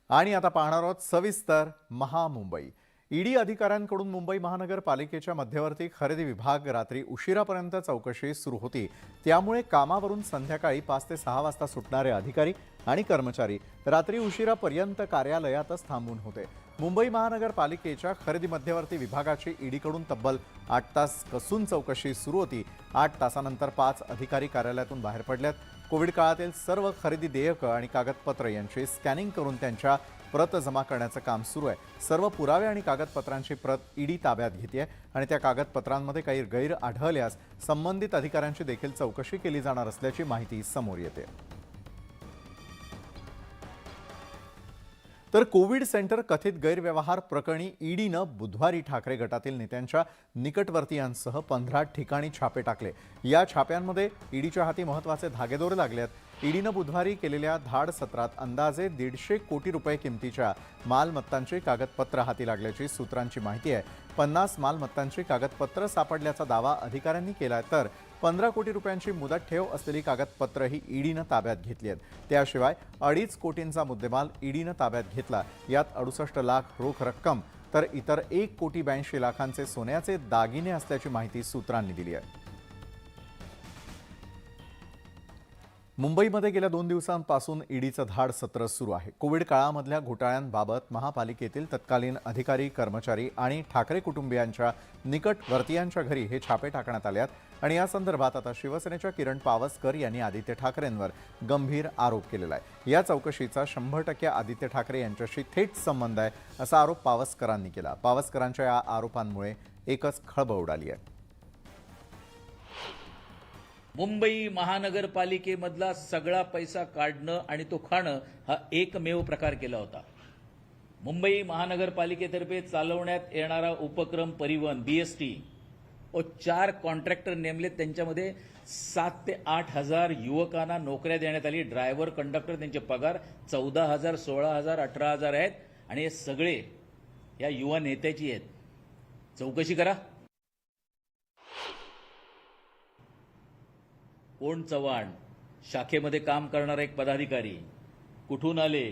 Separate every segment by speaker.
Speaker 1: आणि आता पाहणार आहोत सविस्तर महामुंबई। ईडी अधिकाऱ्यांकडून मुंबई महानगरपालिकेच्या मध्यवर्ती खरेदी विभाग रात्री उशिरापर्यंत चौकशी सुरू होती। त्यामुळे कामावरून संध्याकाळी 5 ते 6 वाजता सुटणारे अधिकारी आणि कर्मचारी रात्री उशिरापर्यंत कार्यालयातच थांबून होते। मुंबई महानगरपालिकेच्या खरेदी मध्यवर्ती विभागाची ईडीकडून तब्बल 8 तास कसून चौकशी सुरू होती। 8 तासानंतर 5 अधिकारी कार्यालयातून बाहेर पडलेत। कोविड काळातील सर्व खरेदी देयक आणि कागदपत्र यांची स्कॅनिंग करून त्यांच्या प्रत जमा करण्याचं काम सुरू आहे। सर्व पुरावे आणि कागदपत्रांची प्रत ईडी ताब्यात घेते आणि त्या कागदपत्रांमध्ये काही गैर आढळल्यास संबंधित अधिकाऱ्यांची देखील चौकशी केली जाणार असल्याची माहिती समोर येते। तर कोविड सेंटर कथित गैरव्यवहार प्रकरणी ईडीनं बुधवारी ठाकरे गटातील नेत्यांच्या निकटवर्तीयांसह 15 ठिकाणी छापे टाकले। या छाप्यांमध्ये ईडीच्या हाती महत्त्वाचे धागेदोरे लागलेत। ईडीनं बुधवारी केलेल्या धाड सत्रात अंदाजे 150 कोटी रुपये किमतीच्या मालमत्तांची कागदपत्र हाती लागल्याची सूत्रांची माहिती आहे। 50 मालमत्तांची कागदपत्र सापडल्याचा दावा अधिकाऱ्यांनी केला, तर 15 कोटी रुपयांची मुदत ठेव असलेली कागदपत्र ही ईडीनं ताब्यात घेतली आहेत। त्याशिवाय 2.5 कोटींचा मुद्देमाल ईडीनं ताब्यात घेतला। यात 68 लाख रोख रक्कम तर इतर 1 कोटी 82 लाखांचे सोन्याचे दागिने असल्याची माहिती सूत्रांनी दिली आहे। मुंबईमध्ये गेल्या 2 दिवसांपासून ईडीचं धाड सत्र सुरू आहे। कोविड काळामधल्या घोटाळ्यांबाबत महापालिकेतील तत्कालीन अधिकारी, कर्मचारी आणि ठाकरे कुटुंबियांच्या निकटवर्तीयांच्या घरी हे छापे टाकण्यात आले आहेत आणि या संदर्भात आता शिवसेनेच्या किरण पावसकर यांनी आदित्य ठाकरेंवर गंभीर आरोप केलेला आहे। या चौकशीचा 100% आदित्य ठाकरे यांच्याशी थेट संबंध आहे असा आरोप पावसकरांनी केला। पावसकरांच्या या आरोपांमुळे एकच खळबळ उडाली आहे।
Speaker 2: मुंबई महानगरपालिकेमधला सगळा पैसा काढणं आणि तो खाणं हा एकमेव प्रकार केला होता। मुंबई महानगरपालिकेतर्फे चालवण्यात येणारा उपक्रम परिवहन BST 4 कॉन्ट्रॅक्टर नेमले। त्यांच्यामध्ये 7 ते 8 हजार युवकांना नोकऱ्या देण्यात आली। ड्रायव्हर, कंडक्टर त्यांचे पगार 14,000, 16,000, 18,000 आहेत आणि हे सगळे या युवा नेत्याची आहेत। चौकशी करा। कोण चव्हाण, शाखेमध्ये काम करणारा एक पदाधिकारी, कुठून आले,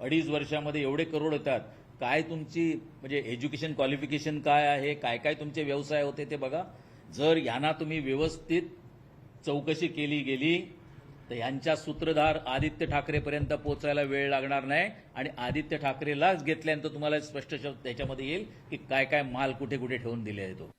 Speaker 2: 2.5 वर्षामध्ये एवढे करोड येतात, काय तुमची म्हणजे एज्युकेशन क्वालिफिकेशन काय आहे, काय काय तुमचे व्यवसाय होते ते बघा। जर यांना तुम्ही व्यवस्थित चौकशी केली गेली तर यांच्या सूत्रधार आदित्य ठाकरेपर्यंत पोहोचायला वेळ लागणार नाही आणि आदित्य ठाकरेलाच घेतल्यानंतर तुम्हाला स्पष्ट त्याच्यामध्ये येईल की काय काय माल कुठे कुठे ठेवून दिले आहे तो।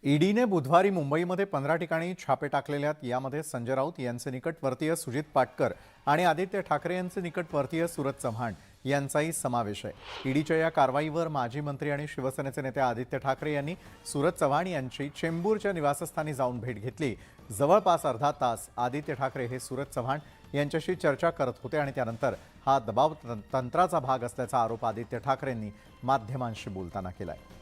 Speaker 1: ईडीने बुधवारी मुंबईमध्ये 15 ठिकाणी छापे टाकलेले आहेत। यामध्ये संजय राऊत यांचे निकटवर्तीय सुजित पाटकर आणि आदित्य ठाकरे यांचे निकटवर्तीय सूरज चव्हाण यांचाही समावेश आहे। ईडीच्या या कारवाईवर माजी मंत्री आणि शिवसेनेचे नेते आदित्य ठाकरे यांनी सूरज चव्हाण यांची चेंबूरच्या निवासस्थानी जाऊन भेट घेतली। जवळपास अर्धा तास आदित्य ठाकरे हे सूरज चव्हाण यांच्याशी चर्चा करत होते आणि त्यानंतर हा दबाव तंत्राचा भाग असल्याचा आरोप आदित्य ठाकरेंनी माध्यमांशी बोलताना केला आहे।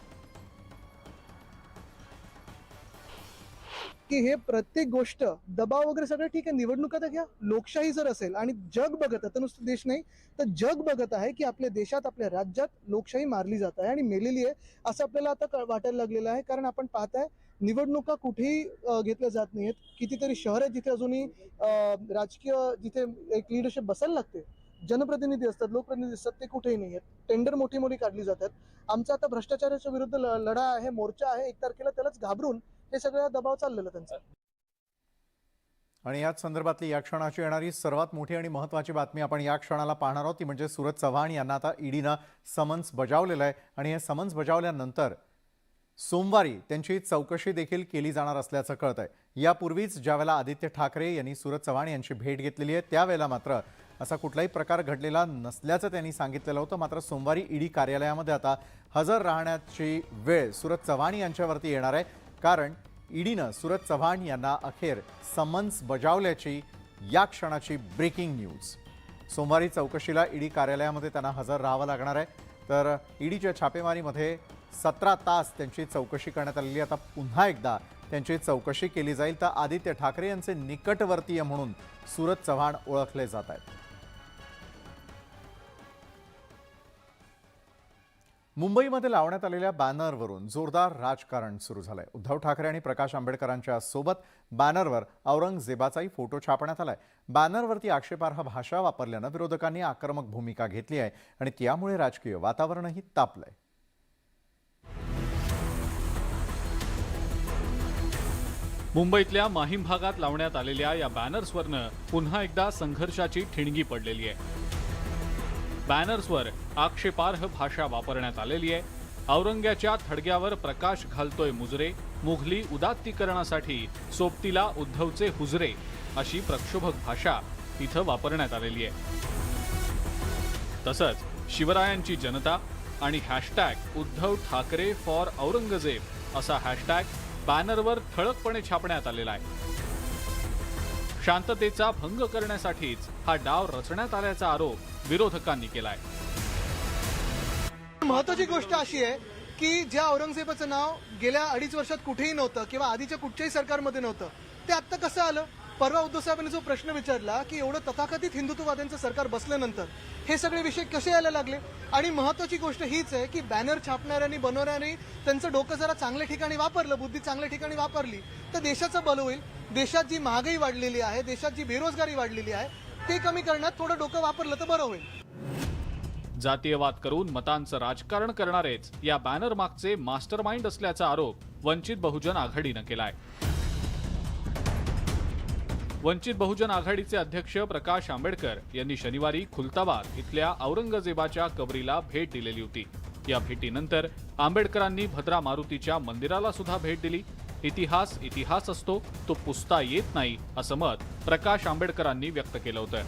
Speaker 3: की हे प्रत्येक गोष्ट दबाव वगैरे सगळं ठीक आहे, निवडणुका तर घ्या। लोकशाही जर असेल आणि जग बघत आहे, तर नुसतं देश नाही तर जग बघत आहे की आपल्या देशात, आपल्या राज्यात लोकशाही मारली जात आहे आणि मेलेली आहे असं आपल्याला आता वाटायला लागलेलं आहे। कारण आपण पाहताय निवडणुका कुठेही घेतल्या जात नाहीत। कितीतरी शहर आहेत जिथे अजूनही राजकीय, जिथे एक लीडरशिप बसायला लागते, जनप्रतिनिधी असतात, लोकप्रतिनिधी असतात, ते कुठेही नाही आहेत। टेंडर मोठी मोठी काढली जातात। आमचा आता भ्रष्टाचाराच्या विरुद्ध लढा आहे, मोर्चा आहे 1 तारखेला, त्यालाच घाबरून हे सगळं दबाव चाललेलं त्यांचा।
Speaker 1: आणि याच संदर्भातली या क्षणाची येणारी सर्वात मोठी आणि महत्त्वाची बातमी आपण या क्षणाला पाहणार आहोत ती म्हणजे सूरज चव्हाण यांना आता ईडीनं समन्स बजावलेलं आहे आणि हे समन्स बजावल्यानंतर सोमवारी त्यांची चौकशी देखील केली जाणार असल्याचं कळत आहे। यापूर्वीच ज्यावेळेला आदित्य ठाकरे यांनी सूरज चव्हाण यांची भेट घेतलेली आहे त्यावेळेला मात्र असा कुठलाही प्रकार घडलेला नसल्याचं त्यांनी सांगितलेलं होतं। मात्र सोमवारी ईडी कार्यालयामध्ये आता हजर राहण्याची वेळ सूरज चव्हाण यांच्यावरती येणार आहे, कारण ईडीनं सूरज चव्हाण यांना अखेर समन्स बजावल्याची या क्षणाची ब्रेकिंग न्यूज। सोमवारी चौकशीला ईडी कार्यालयामध्ये त्यांना हजर राहावं लागणार आहे। तर ईडीच्या छापेमारीमध्ये 17 तास त्यांची चौकशी करण्यात आलेली। आता पुन्हा एकदा त्यांची चौकशी केली जाईल। तर आदित्य ठाकरे यांचे निकटवर्तीय म्हणून सूरज चव्हाण ओळखले जात आहेत। मुंबईमध्ये लावण्यात आलेल्या बॅनरवरून जोरदार राजकारण सुरू झालंय. उद्धव ठाकरे आणि प्रकाश आंबेडकरांच्या सोबत बॅनरवर औरंगजेबाचाही फोटो छापण्यात आलाय. बॅनरवरती आक्षेपार्ह भाषा वापरल्यानं विरोधकांनी आक्रमक भूमिका घेतली आहे आणि त्यामुळे राजकीय वातावरणही तापलंय.
Speaker 4: मुंबईतल्या माहीम भागात लावण्यात आलेल्या या बॅनर्सवरनं पुन्हा एकदा संघर्षाची ठिणगी पडलेली आहे. बॅनर्सवर आक्षेपार्ह भाषा वापरण्यात आलेली आहे. औरंग्याच्या थडग्यावर प्रकाश घालतोय मुजरे, मुघली उदात्तीकरणासाठी सोबतीला उद्धवचे हुजरे अशी प्रक्षोभक भाषा इथं वापरण्यात आलेली आहे. तसंच शिवरायांची जनता आणि हॅशटॅग उद्धव ठाकरे फॉर औरंगजेब असा हॅशटॅग बॅनरवर ठळकपणे छापण्यात आलेला आहे. शांततेचा भंग करण्यासाठीच हा डाव रचण्यात आल्याचा आरोप विरोधकांनी केलाय.
Speaker 3: महत्वाची गोष्ट अशी आहे की ज्या औरंगजेबाचं नाव गेल्या 2.5 वर्षात कुठेही नव्हतं किंवा आधीच्या कुठच्याही सरकारमध्ये नव्हतं, ते आत्ता कसं आलं? परवा उद्धव साहेबांनी जो प्रश्न विचारला की एवढं तथाकथित हिंदुत्ववाद्यांचं सरकार बसल्यानंतर हे सगळे विषय कसे यायला लागले. आणि महत्वाची गोष्ट हीच आहे की बॅनर छापणाऱ्यांनी बनवणाऱ्यांनी त्यांचं डोकं जरा चांगल्या ठिकाणी वापरलं, बुद्धी चांगल्या ठिकाणी वापरली तर देशाचं बल होईल. देशात जी महागाई वाढलेली आहे, देशात जी बेरोजगारी वाढलेली आहे, ते कमी करण्यात थोडं डोकं वापरलं तर बरं होईल.
Speaker 4: जातीयवाद करून मतांचं राजकारण करणारेच या बॅनर मागचे मास्टरमाइंड असल्याचा आरोप वंचित बहुजन आघाडीनं केलाय. वंचित बहुजन आघाडीचे अध्यक्ष प्रकाश आंबेडकर यांनी शनिवारी खुलताबाद इथल्या औरंगजेबाच्या कबरीला भेट दिलेली होती. या भेटीनंतर आंबेडकरांनी भद्रा मारुतीच्या मंदिराला सुद्धा भेट दिली. इतिहास इतिहास असतो, तो पुसता येत नाही असं मत प्रकाश आंबेडकरांनी व्यक्त केलं होतं.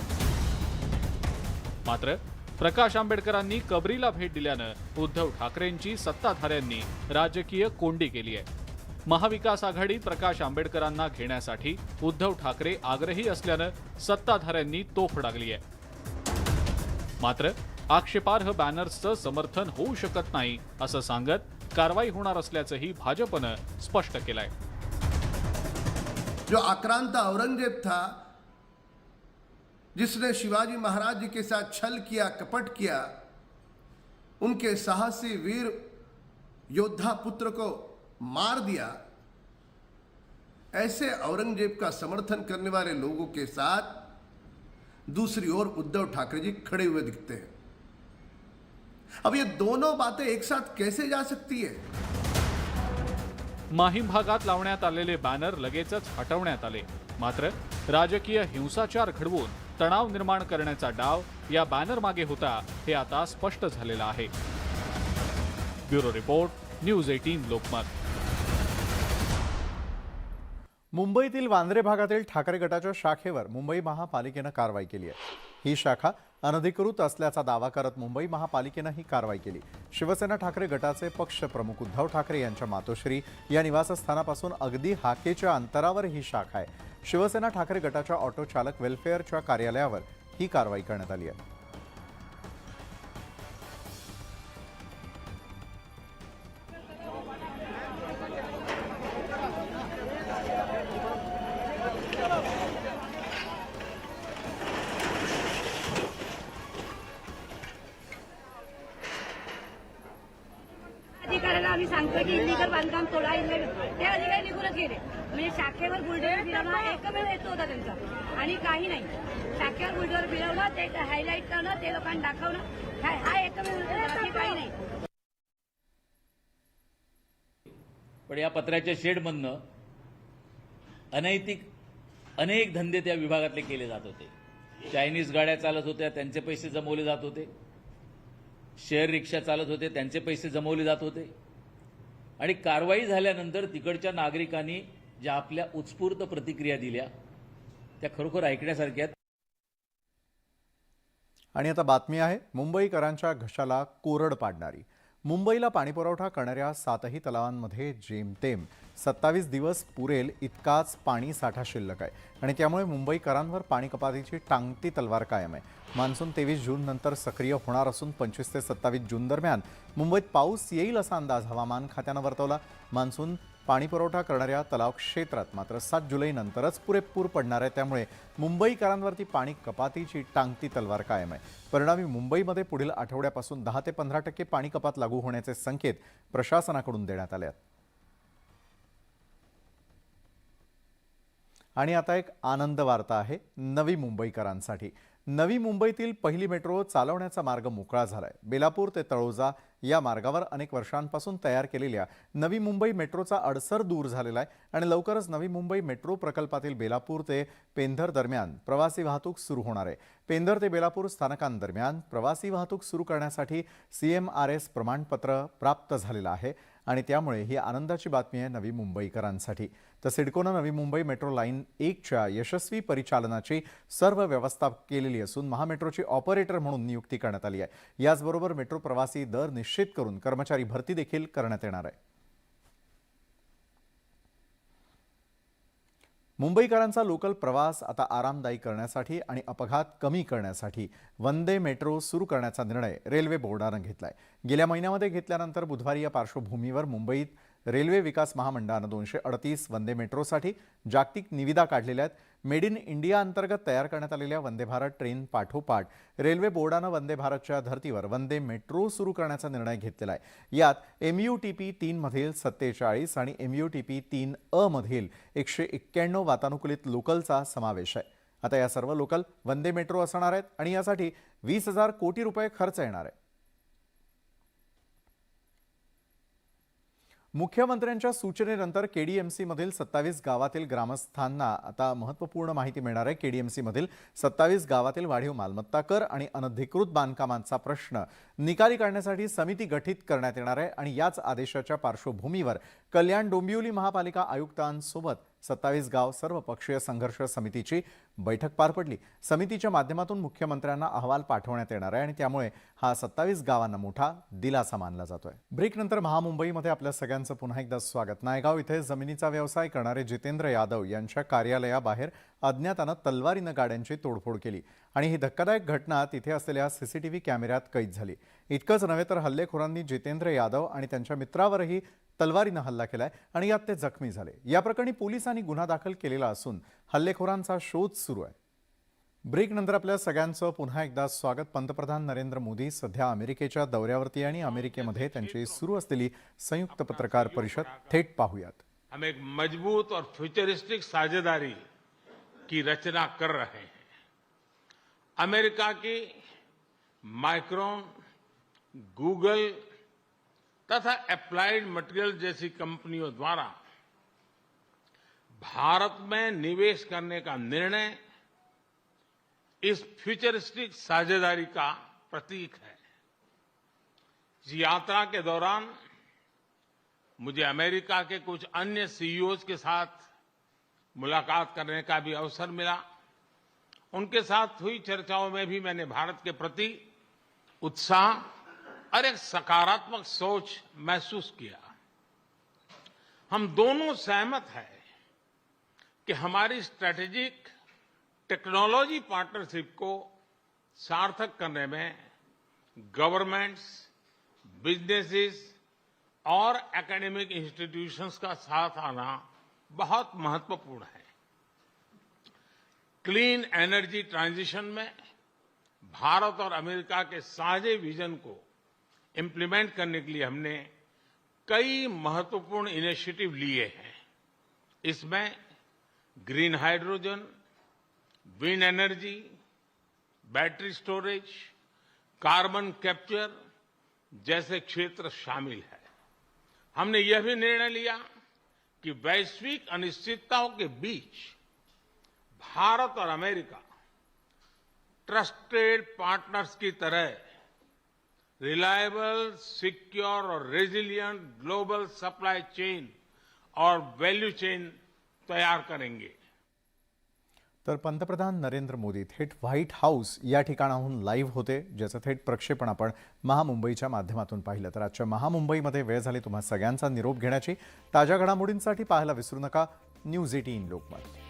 Speaker 4: मात्र प्रकाश आंबेडकरांनी कबरीला भेट दिल्यानं उद्धव ठाकरेंची सत्ताधाऱ्यांनी राजकीय कोंडी केली आहे. महाविकास आघाडीत प्रकाश आंबेडकरांना घेण्यासाठी उद्धव ठाकरे आग्रही असल्यानं सत्ताधाऱ्यांनी तोफ डागली आहे. मात्र आक्षेपार्ह बॅनर्सचं समर्थन होऊ शकत नाही असं सांगत कारवाई होणार असल्याचंही भाजपनं स्पष्ट केलंय.
Speaker 5: जो आक्रांत औरंगजेब था, जिसने शिवाजी महाराज जी के साथ छल किया, कपट किया, उनके साहसी वीर योद्धा पुत्र को मार दिया, ऐसे औरंगजेब का समर्थन करने वाले लोगों के साथ दूसरी ओर उद्धव ठाकरे जी खड़े हुए दिखते हैं. अब ये दोनों बातें एक साथ कैसे जा सकती है?
Speaker 4: माहीम भागात लावण्यात आलेले बॅनर लगेचच हटवण्यात आले. मात्र राजकीय हिंसाचार घडवून तणाव निर्माण करण्याचा डाव या बॅनर मागे होता हे आता स्पष्ट झालेलं आहे. Bureau report, news 18 Lokmat.
Speaker 1: मुंबईतील वांद्रे भागातील ठाकरे गटाच्या शाखेवर मुंबई महापालिकेनं कारवाई केली आहे. ही शाखा अनधिकृत असल्याचा दावा करत मुंबई महापालिकेनं ही कारवाई केली. शिवसेना ठाकरे गटाचे पक्षप्रमुख उद्धव ठाकरे यांच्या मातोश्री या निवासस्थानापासून अगदी हाकेच्या अंतरावर ही शाखा आहे. शिवसेना ठाकरे गटाच्या ऑटो चालक वेलफेअरच्या कार्यालयावर ही कारवाई करण्यात आली आहे.
Speaker 6: अधिकाऱ्याला आम्ही सांगतोय की इलिगल बांधकाम तोडा, ते अधिकारी निघूनच गेले. म्हणजे शाखेवर बुलडोजर फिरवणं एकमेव हेतू होता त्यांचा आणि काही नाही. शाखेवर बुलडोजर फिरवणं, ते हायलाईट करणं, ते लोकांना दाखवणं, हा एकमेव हेतू होता, बाकी काही नाही.
Speaker 2: पण या पत्र्याच्या शेडमधनं अनैतिक अनेक धंदे त्या विभागातले केले जात होते. चायनीज गाड्या चालत होत्या, त्यांचे पैसे जमवले जात होते. शेअर रिक्षा चालत होते, त्यांचे पैसे जमवले जात होते. आणि कारवाई झाल्यानंतर तिकडच्या नागरिकांनी ज्या आपल्या उत्स्फूर्त प्रतिक्रिया दिल्या त्या खरोखर ऐकण्यासारख्या आहेत.
Speaker 1: आणि आता बातमी आहे मुंबईकरांच्या घशाला कोरड पाडणारी. मुंबईला पाणीपुरवठा करणाऱ्या 7ही तलावांमध्ये जेमतेम 27 दिवस पुरेल इतकाच पाणी साठा शिल्लक आहे आणि त्यामुळे मुंबईकरांवर पाणी कपातीची टांगती तलवार कायम आहे. मान्सून 23 जून नंतर सक्रिय होणार असून 25 ते 27 जून दरम्यान मुंबईत पाऊस येईल असा अंदाज हवामान खात्यानं वर्तवला. मान्सून पाणीपुरवठा करणाऱ्या तलाव क्षेत्रात मात्र 7 जुलैनंतरच पुरेपूर पडणार आहे. त्यामुळे मुंबईकरांवरती पाणी कपातीची टांगती तलवार कायम आहे. परिणामी मुंबईमध्ये पुढील आठवड्यापासून 10 ते 15% पाणी कपात लागू होण्याचे संकेत प्रशासनाकडून देण्यात आले आहेत. आणि आता एक आनंद वार्ता आहे नवी मुंबईकरांसाठी. नवी मुंबईतील पहिली मेट्रो चालवण्याचा मार्ग मोकळा झालाय. बेलापूर ते तळोजा या मार्गावर अनेक वर्षांपासून तयार केलेल्या नवी मुंबई मेट्रोचा अडसर दूर झालेला आहे आणि लवकरच नवी मुंबई मेट्रो प्रकल्पातील बेलापूर ते पेंधर दरम्यान प्रवासी वाहतूक सुरू होणार आहे. पेंधर ते बेलापूर स्थानकांदरम्यान प्रवासी वाहतूक सुरू करण्यासाठी CMRS प्रमाणपत्र प्राप्त झालेलं आहे आणि त्यामुळे ही आनंदाची बातमी आहे नवी मुंबईकरांसाठी. तर सिडकोनं नवी मुंबई मेट्रो लाईन 1च्या यशस्वी परिचालनाची सर्व व्यवस्था केलेली असून महामेट्रोची ऑपरेटर म्हणून नियुक्ती करण्यात आली आहे. याचबरोबर मेट्रो प्रवासी दर निश्चित करून कर्मचारी भरती देखील करण्यात येणार आहे. मुंबईकरांचा लोकल प्रवास आता आरामदायी करण्यासाठी आणि अपघात कमी करण्यासाठी वंदे मेट्रो सुरू करण्याचा निर्णय रेल्वे बोर्डानं घेतलाय. गेल्या महिन्यामध्ये घेतल्यानंतर बुधवारी या पार्श्वभूमीवर मुंबईत रेल्वे विकास महामंडळानं 238 वंदे मेट्रोसाठी जागतिक निविदा काढलेल्या आहेत. मेड इन इंडिया अंतर्गत तयार करण्यात आलेल्या वंदे भारत ट्रेन पाठोपाठ रेल्वे बोर्डानं वंदे भारतच्या धर्तीवर वंदे मेट्रो सुरू करण्याचा निर्णय घेतलेला आहे. यात MUTP 3 मधील 47 आणि MUTP 3A मधील 191 वातानुकूलित लोकलचा समावेश आहे. आता या सर्व लोकल वंदे मेट्रो असणार आहेत आणि यासाठी 20,000 कोटी रुपये खर्च येणार आहे. मुख्यमंत्र्यांच्या सूचनेनंतर KDMC मधील 27 गावातील ग्रामस्थांना आता महत्त्वपूर्ण माहिती मिळणार आहे. KDMC मधील 27 गावातील वाढीव मालमत्ता कर आणि अनधिकृत बांधकामांचा प्रश्न निकाली काढण्यासाठी समिती गठीत करण्यात येणार आहे आणि याच आदेशाच्या पार्श्वभूमीवर कल्याण डोंबिवली महापालिका आयुक्तांसोबत 27 गाव सर्वपक्षीय संघर्ष समितीची बैठक पार पडली. समितीच्या माध्यमातून मुख्यमंत्र्यांना अहवाल पाठवण्यात येणार आहे आणि त्यामुळे हा 27 गावांना मोठा दिलासा मानला जातोय. ब्रेकनंतर महामुंबईमध्ये आपल्या सगळ्यांचं पुन्हा एकदा स्वागत. नायगाव इथे जमिनीचा व्यवसाय करणारे जितेंद्र यादव यांच्या कार्यालयाबाहेर अज्ञातानं तलवारीनं गाड्यांची तोडफोड केली आणि ही धक्कादायक घटना तिथे असलेल्या CCTV कॅमेऱ्यात कैद झाली. इतकंच नव्हे तर हल्लेखोरांनी जितेंद्र यादव आणि त्यांच्या मित्रावरही तलवारीनं हल्ला केलाय आणि यात ते जखमी झाले. या प्रकरणी पोलिसांनी गुन्हा दाखल केलेला असून हल्लेखोरांचा शोध सुरू आहे. ब्रेकनंतर आपल्या सगळ्यांचं पुन्हा एकदा स्वागत. पंतप्रधान नरेंद्र मोदी सध्या अमेरिकेच्या दौऱ्यावरती आणि अमेरिकेमध्ये त्यांची सुरू असलेली संयुक्त पत्रकार परिषद थेट पाहूयात.
Speaker 7: हम एक मजबूत और फ्यूचरिस्टिक साझेदारी की रचना कर रहे हैं. अमेरिका की माइक्रोन, गूगल तथा अप्लाइड मटेरियल जैसी कंपनियों द्वारा भारत में निवेश करने का निर्णय इस फ्यूचरिस्टिक साझेदारी का प्रतीक है. इस यात्रा के दौरान मुझे अमेरिका के कुछ अन्य CEOs के साथ मुलाकात करने का भी अवसर मिला. उनके साथ हुई चर्चाओं में भी मैंने भारत के प्रति उत्साह और एक सकारात्मक सोच महसूस किया. हम दोनों सहमत हैं कि हमारी स्ट्रैटेजिक टेक्नोलॉजी पार्टनरशिप को सार्थक करने में गवर्नमेंट्स, बिजनेसेस और एकेडमिक इंस्टीट्यूशंस का साथ आना बहुत महत्वपूर्ण है. क्लीन एनर्जी ट्रांजिशन में भारत और अमेरिका के साझे विजन को इंप्लीमेंट करने के लिए हमने कई महत्वपूर्ण इनिशिएटिव लिए हैं. इसमें green hydrogen, wind energy, battery storage, carbon capture जैसे क्षेत्र शामिल है. हमने यह भी निर्णय लिया कि वैश्विक अनिश्चितताओं के बीच भारत और अमेरिका ट्रस्टेड पार्टनर्स की तरह रिलायबल, सिक्योर और रेजिलियंट ग्लोबल सप्लाई चेन और वैल्यू चेन तैयार करेंगे.
Speaker 1: तर पंतप्रधान नरेंद्र मोदी थेट व्हाईट हाऊस या ठिकाणाहून लाईव्ह होते, ज्याचं थेट प्रक्षेपण आपण महामुंबईच्या माध्यमातून पाहिलं. तर आजच्या महामुंबईमध्ये वेळ झाली तुम्हा सगळ्यांचा निरोप घेण्याची. ताज्या घडामोडींसाठी पाहायला विसरू नका न्यूज 18 लोकमत.